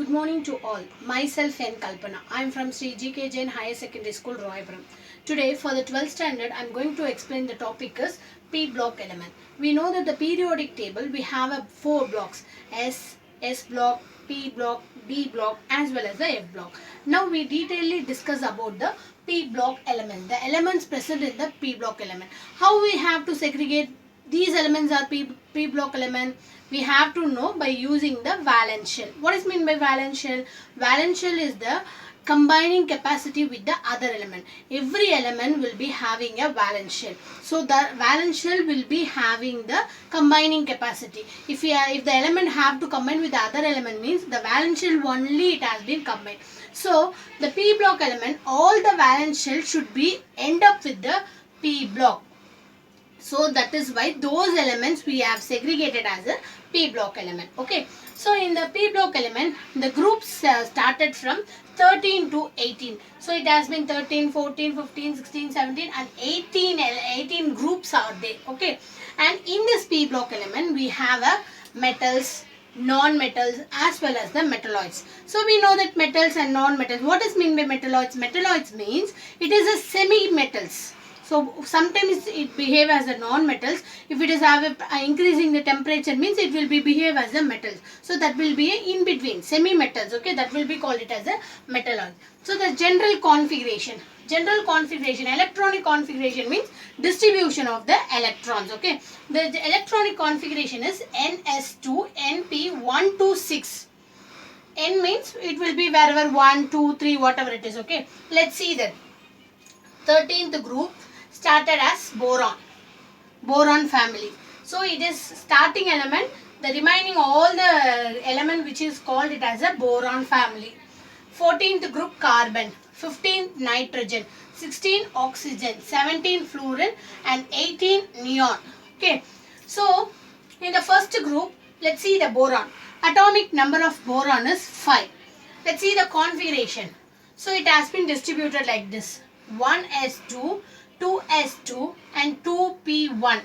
Good morning to all. Myself N. Kalpana. I am from G.K.Jain Higher Secondary School, Royapuram. Today for the 12th standard, I am going to explain the topic is P block element. We know that the periodic table we have a 4 blocks S block, P block, D block as well as the F block. Now we detailedly discuss about the P block element, the elements present in the P block element. How we have to segregate these elements are P block element. We have to know by using the valence shell. What is meant by valence shell? Valence shell is the combining capacity with the other element. Every element will be having a valence shell. So the valence shell will be having the combining capacity. If the element have to combine with the other element means the valence shell only it has been combined. So the P block element, all the valence shell should be end up with the P block. So that is why those elements we have segregated as a P block element. Okay. So in the P block element, the groups started from 13 to 18. So it has been 13, 14, 15, 16, 17 and 18 groups are there. Okay. And in this P block element, we have a metals, non-metals as well as the metalloids. So we know that metals and non-metals. What is mean by metalloids? Metalloids means it is a semi-metals. So sometimes it behave as a non-metals. If it is increasing the temperature means it will be behave as a metals. So that will be a in between semi-metals. Okay, that will be called it as a metalloid. So the general configuration, electronic configuration means distribution of the electrons. Okay, the electronic configuration is NS2 NP126. N means it will be wherever 1, 2, 3 whatever it is. Okay, let's see that 13th group started as boron family. So it is starting element, the remaining all the element which is called it as a boron family. 14th group carbon, 15th nitrogen, 16 oxygen, 17 fluorine and 18 neon. Okay, so in the first group, let's see the boron. Atomic number of boron is 5. Let's see the configuration. So it has been distributed like this: 1s2, 2s2 and 2p1.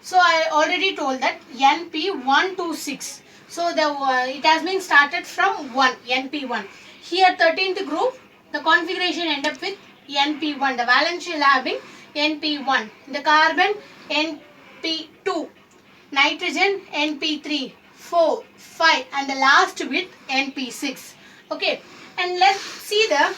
So I already told that np126. So it has been started from 1, np1. Here 13th group, the configuration end up with np1. The valence shell having np1. The carbon np2. Nitrogen np3, 4, 5 and the last with np6. Okay, and let's see the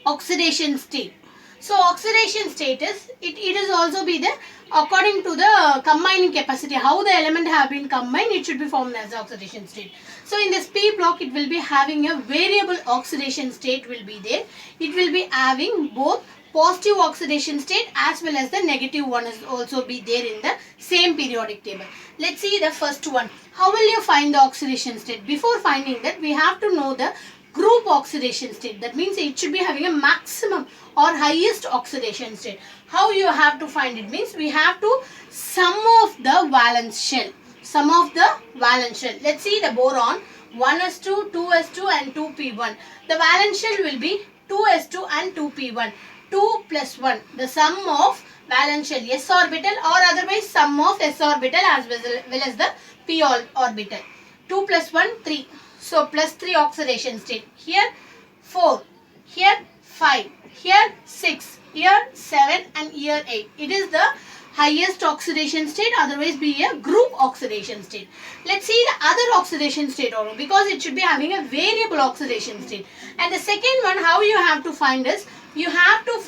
oxidation state. So oxidation state is, it is also be the according to the combining capacity, how the element have been combined, it should be formed as the oxidation state. So in this P block, it will be having a variable oxidation state will be there. It will be having both positive oxidation state as well as the negative one is also be there in the same periodic table. Let's see the first one. How will you find the oxidation state? Before finding that, we have to know the group oxidation state. That means it should be having a maximum or highest oxidation state. How you have to find it means we have to sum of the valence shell. Sum of the valence shell. Let's see the boron 1s2, 2s2 and 2p1. The valence shell will be 2s2 and 2p1. 2 plus 1. The sum of valence shell s orbital or otherwise sum of s orbital as well as the p orbital. 2 plus 1 3. So plus 3 oxidation state. Here 4. Here 5. Here 6. Here 7 and here 8. It is the highest oxidation state, otherwise be a group oxidation state. Let's see the other oxidation state also, because it should be having a variable oxidation state. And the second one, how you have to find is, you have to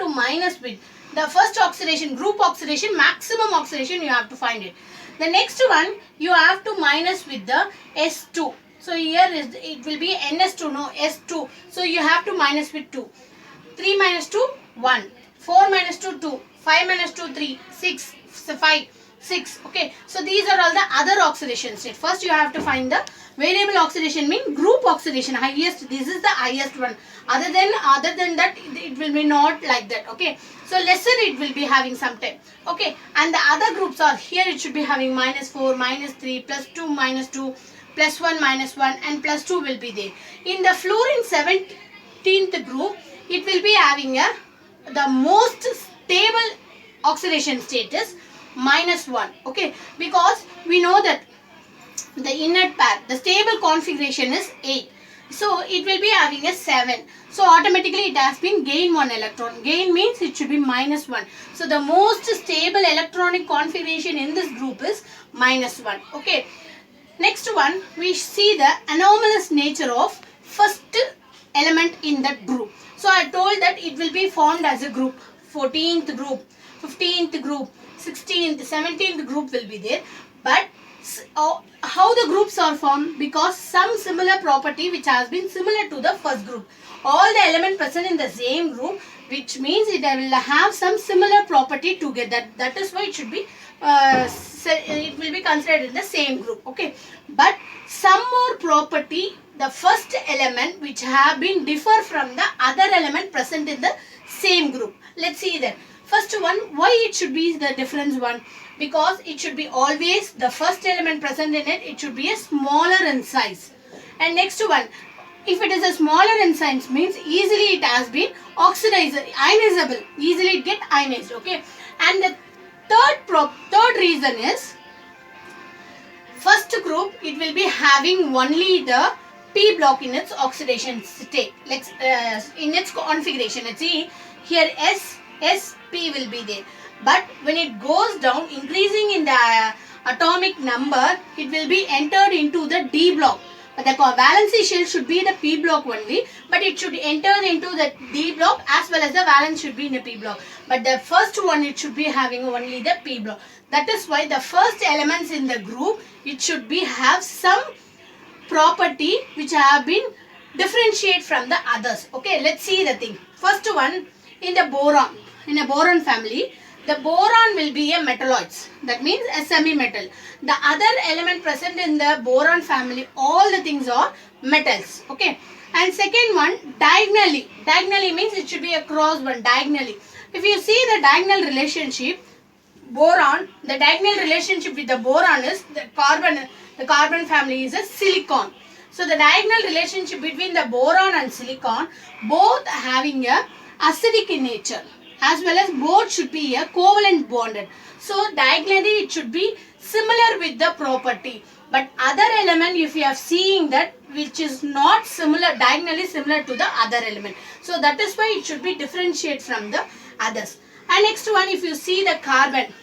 minus with the first oxidation, group oxidation, maximum oxidation you have to find it. The next one, you have to minus with the S2. So here it will be NS2, no S2. So you have to minus with 2. 3 minus 2, 1. 4 minus 2, 2. 5 minus 2, 3. 6, 5, 6. Okay. So these are all the other oxidation state. First you have to find the variable oxidation mean group oxidation highest. This is the highest one. Other than that it will be not like that. Okay. So lesser it will be having sometime. Okay. And the other groups are here, it should be having minus 4, minus 3, plus 2, minus 2, plus 1, minus 1 and plus 2 will be there. In the fluorine 17th group, it will be having the most stable oxidation state is -1. Okay, because we know that the inert pair, the stable configuration is 8. So it will be having a 7. So automatically it has been gain 1 electron. Gain means it should be -1. So the most stable electronic configuration in this group is -1. Okay. Next one, we see the anomalous nature of first element in that group. So I told that it will be formed as a group. 14th group, 15th group, 16th, 17th group will be there. But how the groups are formed? Because some similar property which has been similar to the first group. All the elements present in the same group, which means it will have some similar property together. That is why it should be it will be considered in the same group. Okay, but some more property, the first element which have been differ from the other element present in the same group. Let's see that. First one, why it should be the difference one? Because it should be always the first element present in it, it should be a smaller in size. And next one, if it is a smaller in size means easily it has been oxidized, ionizable, easily it get ionized. Okay, and the third reason is, first group it will be having only the p block in its oxidation state. Let's in its configuration. Let's see here, sp will be there, but when it goes down, increasing in the atomic number, it will be entered into the d block. But the valency shell should be the p block only, but it should enter into the d block as well as the valence should be in the p block. But the first one, it should be having only the p block. That is why the first elements in the group, it should be have some property which have been differentiate from the others. Okay, let's see the thing. First one, in the boron, in a boron family, the boron will be a metalloids. That means a semi-metal. The other element present in the boron family, all the things are metals. Okay. And second one, diagonally. Diagonally means it should be a cross one, diagonally. If you see the diagonal relationship, boron, the diagonal relationship with the boron is the carbon family is a silicon. So the diagonal relationship between the boron and silicon, both having a acidic in nature, as well as both should be a covalent bonded. So diagonally it should be similar with the property. But other element, if you are seeing that which is not similar, diagonally similar to the other element. So that is why it should be differentiate from the others. And next one, if you see the carbon.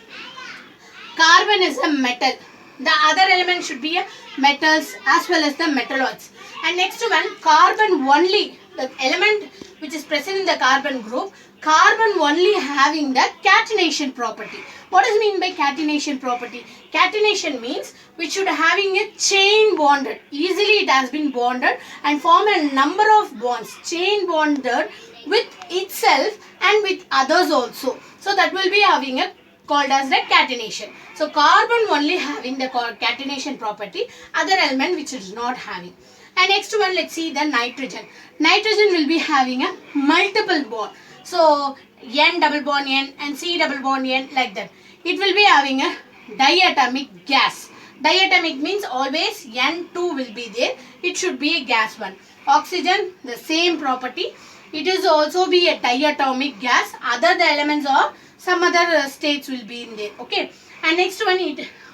Carbon is a metal. The other element should be a metals as well as the metalloids. And next one, carbon only. The element which is present in the carbon group, carbon only having the catenation property. What does mean by catenation property? Catenation means which should having a chain bonded. Easily it has been bonded and form a number of bonds. Chain bonded with itself and with others also. So that will be having a called as the catenation. So carbon only having the catenation property, other element which is not having. And next one, let's see the nitrogen. Nitrogen will be having a multiple bond. So N double bond N and C double bond N, like that. It will be having a diatomic gas. Diatomic means always N2 will be there. It should be a gas one. Oxygen, the same property. It is also be a diatomic gas. Other the elements are some other states will be in there. Okay. And next one,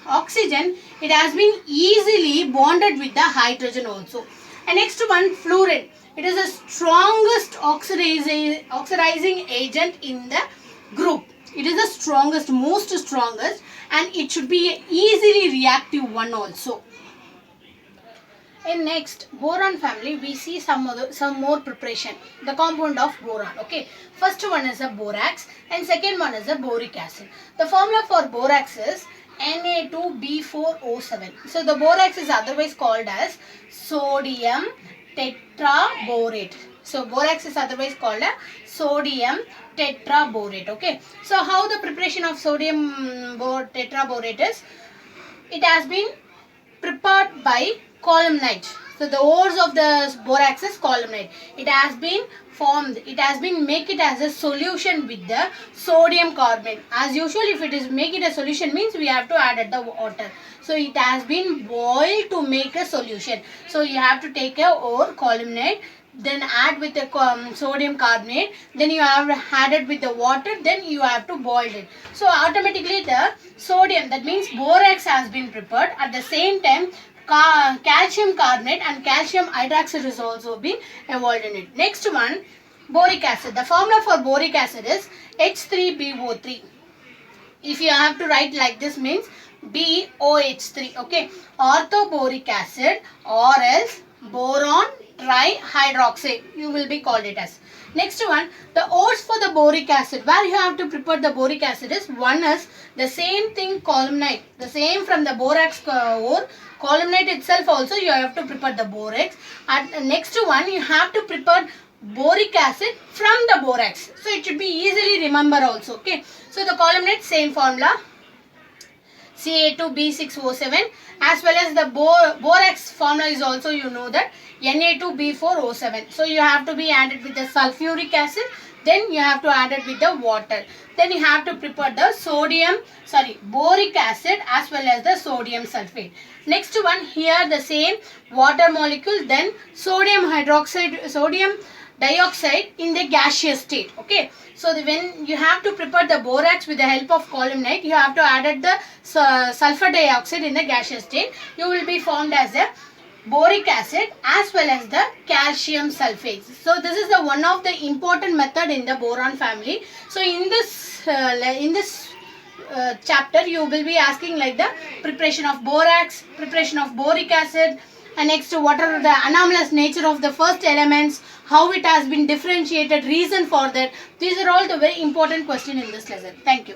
oxygen, it has been easily bonded with the hydrogen also. And next one, fluorine. It is the strongest oxidizing agent in the group. It is the strongest, most strongest, and it should be an easily reactive one also. In next boron family, we see some more preparation. The compound of boron. Okay, first one is a borax and second one is a boric acid. The formula for borax is Na2B4O7. So the borax is otherwise called as sodium tetraborate. So borax is otherwise called as sodium tetraborate. Okay. So how the preparation of sodium tetraborate is? It has been prepared by columnite. So the ores of the borax is columnite. It has been formed. It has been make it as a solution with the sodium carbonate. As usual, if it is make it a solution means we have to add the water. So it has been boiled to make a solution. So you have to take a ore columnite, then add with the sodium carbonate, then you have added with the water, then you have to boil it. So automatically the sodium, that means borax, has been prepared. At the same time calcium carbonate and calcium hydroxide is also been evolved in it. Next one, boric acid. The formula for boric acid is H3BO3. If you have to write like this, means BOH3, okay, orthoboric acid or else boron trihydroxide, you will be called it as. Next one, the ores for the boric acid, where you have to prepare the boric acid is, one is the same thing, columnite, the same from the borax ore, columnite itself also you have to prepare the borax. And next one, you have to prepare boric acid from the borax, so it should be easily remember also, okay. So the columnate, same formula, Ca2B6O7, as well as the borax formula is also, you know that, Na2B4O7. So you have to be added with the sulfuric acid, then you have to add it with the water. Then you have to prepare the boric acid as well as the sodium sulfate. Next one, here the same water molecule, then sodium dioxide in the gaseous state, okay. So when you have to prepare the borax with the help of columnite, you have to add the sulfur dioxide in the gaseous state. You will be formed as a boric acid as well as the calcium sulfate. So this is the one of the important method in the boron family. So in this chapter, you will be asking like the preparation of borax, preparation of boric acid, and next what are the anomalous nature of the first elements, how it has been differentiated, reason for that. These are all the very important questions in this lesson. Thank you.